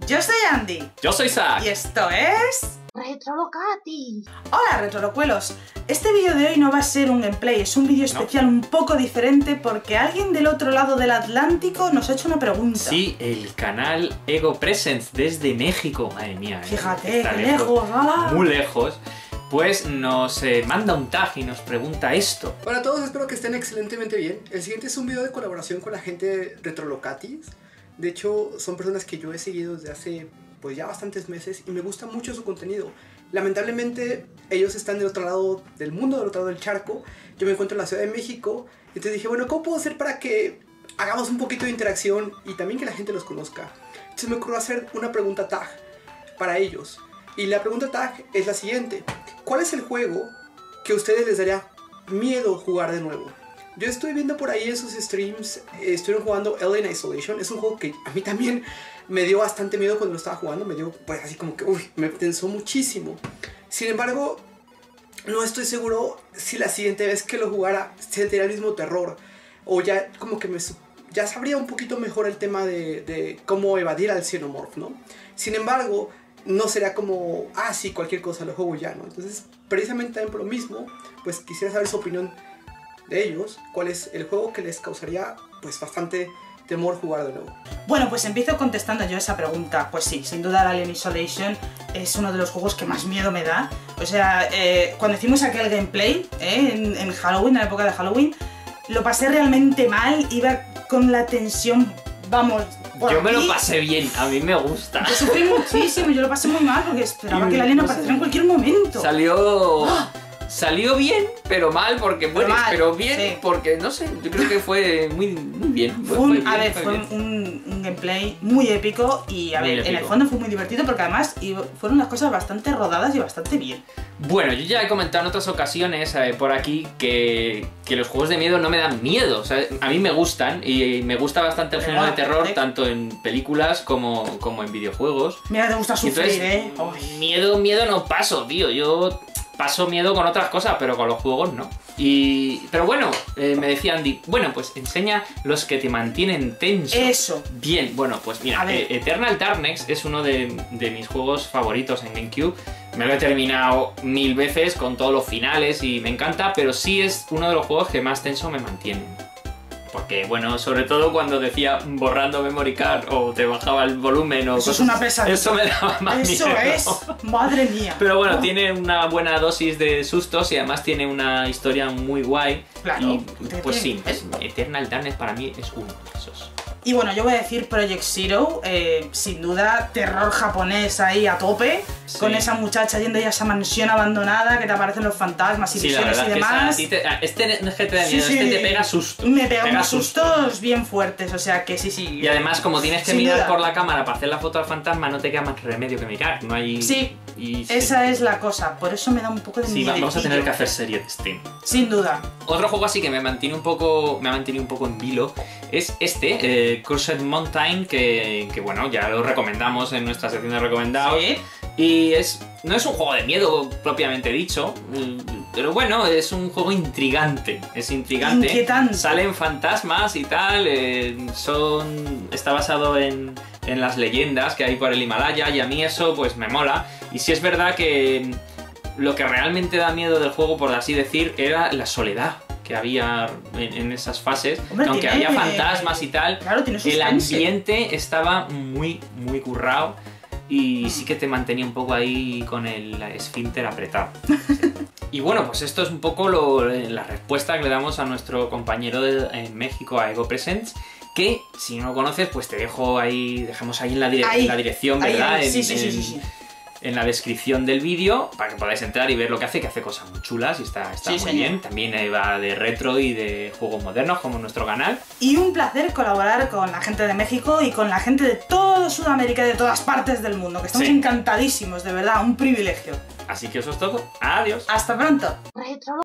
Yo soy Andy. Yo soy Zack. Y esto es... Retrolocati. Hola retrolocuelos. Este vídeo de hoy no va a ser un gameplay, es un vídeo especial un poco diferente porque alguien del otro lado del Atlántico nos ha hecho una pregunta. Sí, el canal Ego Presents desde México. Madre mía. Fíjate, está qué lejos, ¿verdad? Muy lejos. Pues nos manda un tag y nos pregunta esto. Hola a todos, espero que estén excelentemente bien. El siguiente es un video de colaboración con la gente de Retrolocatis. De hecho, son personas que yo he seguido desde hace pues ya bastantes meses y me gusta mucho su contenido. Lamentablemente ellos están del otro lado del mundo, del otro lado del charco. Yo me encuentro en la Ciudad de México. Entonces dije, bueno, ¿cómo puedo hacer para que hagamos un poquito de interacción y también que la gente los conozca? Entonces me ocurrió hacer una pregunta tag para ellos. Y la pregunta tag es la siguiente: ¿cuál es el juego que a ustedes les daría miedo jugar de nuevo? Yo estoy viendo por ahí en sus streams, estuvieron jugando Alien Isolation. Es un juego que a mí también me dio bastante miedo cuando lo estaba jugando. Me dio pues así como que, uy, me tensó muchísimo. Sin embargo, no estoy seguro si la siguiente vez que lo jugara sentiría el mismo terror. O ya como que ya sabría un poquito mejor el tema de cómo evadir al Xenomorph, ¿no? Sin embargo, no sería como, ah, sí, cualquier cosa, lo juego ya, ¿no? Entonces, precisamente también por lo mismo, pues quisiera saber su opinión de ellos. ¿Cuál es el juego que les causaría, pues, bastante temor jugar de nuevo? Bueno, pues empiezo contestando yo esa pregunta. Pues sí, sin duda Alien Isolation es uno de los juegos que más miedo me da. O sea, cuando hicimos aquel gameplay en Halloween, en la época de Halloween, lo pasé realmente mal, iba con la tensión, vamos... Yo me lo pasé bien, a mí me gusta. Yo sufrí muchísimo, yo lo pasé muy mal porque esperaba que el alien apareciera en cualquier momento. Salió bien, pero mal porque mueres, pero bien sí. Porque no sé, yo creo que fue muy bien. Fue un gameplay muy épico y a ver, en el fondo fue muy divertido porque además fueron las cosas bastante rodadas y bastante bien. Bueno, yo ya he comentado en otras ocasiones por aquí que los juegos de miedo no me dan miedo. O sea, a mí me gustan y me gusta bastante el género de terror, tanto en películas como en videojuegos. Mira, te gusta sufrir, entonces, miedo no paso, tío. Yo paso miedo con otras cosas, pero con los juegos no. Pero bueno, me decía Andy, bueno, pues enseña los que te mantienen tenso. Eso. Bien, bueno, pues mira, Eternal Darkness es uno de mis juegos favoritos en GameCube. Me lo he terminado 1000 veces con todos los finales y me encanta, pero sí es uno de los juegos que más tenso me mantienen. Porque, bueno, sobre todo cuando decía borrando memory card o te bajaba el volumen o eso es una pesadilla. Eso me daba más miedo. Eso es, madre mía. Pero bueno, tiene una buena dosis de sustos y además tiene una historia muy guay. Claro. Y, pues sí, Eternal Darkness para mí es uno de esos. Y bueno, yo voy a decir Project Zero, sin duda, terror japonés ahí a tope, sí. Con esa muchacha yendo ya a esa mansión abandonada, que te aparecen los fantasmas y visiones y demás. Este no es que te da miedo, te pega susto. Me pega unos sustos bien fuertes, o sea que sí. Y además, como tienes que mirar por la cámara para hacer la foto al fantasma, no te queda más remedio que mirar, no hay... Sí, esa es la cosa, por eso me da un poco de miedo. Sí, vamos a tener que hacer serie de Steam. Sin duda. Otro juego así que me ha mantenido un poco en vilo es Cursed Mountain, que bueno, ya lo recomendamos en nuestra sección de recomendados. ¿Sí? Y no es un juego de miedo propiamente dicho, pero bueno, es un juego intrigante. Es intrigante. Inquietante. Salen fantasmas y tal, está basado en las leyendas que hay por el Himalaya y a mí eso pues me mola. Y sí es verdad que lo que realmente da miedo del juego, por así decir, era la soledad que había en esas fases. Hombre, aunque había fantasmas y tal, claro, el ambiente estaba muy currado y sí que te mantenía un poco ahí con el esfínter apretado. Y bueno, pues esto es un poco la respuesta que le damos a nuestro compañero en México, a Ego Presents, que si no lo conoces, pues te dejamos ahí en la dirección, ¿verdad? Sí. En la descripción del vídeo para que podáis entrar y ver lo que hace cosas muy chulas y está muy bien. También va de retro y de juegos modernos como nuestro canal. Y un placer colaborar con la gente de México y con la gente de toda Sudamérica y de todas partes del mundo, que estamos encantadísimos, de verdad, un privilegio. Así que eso es todo. Adiós. Hasta pronto.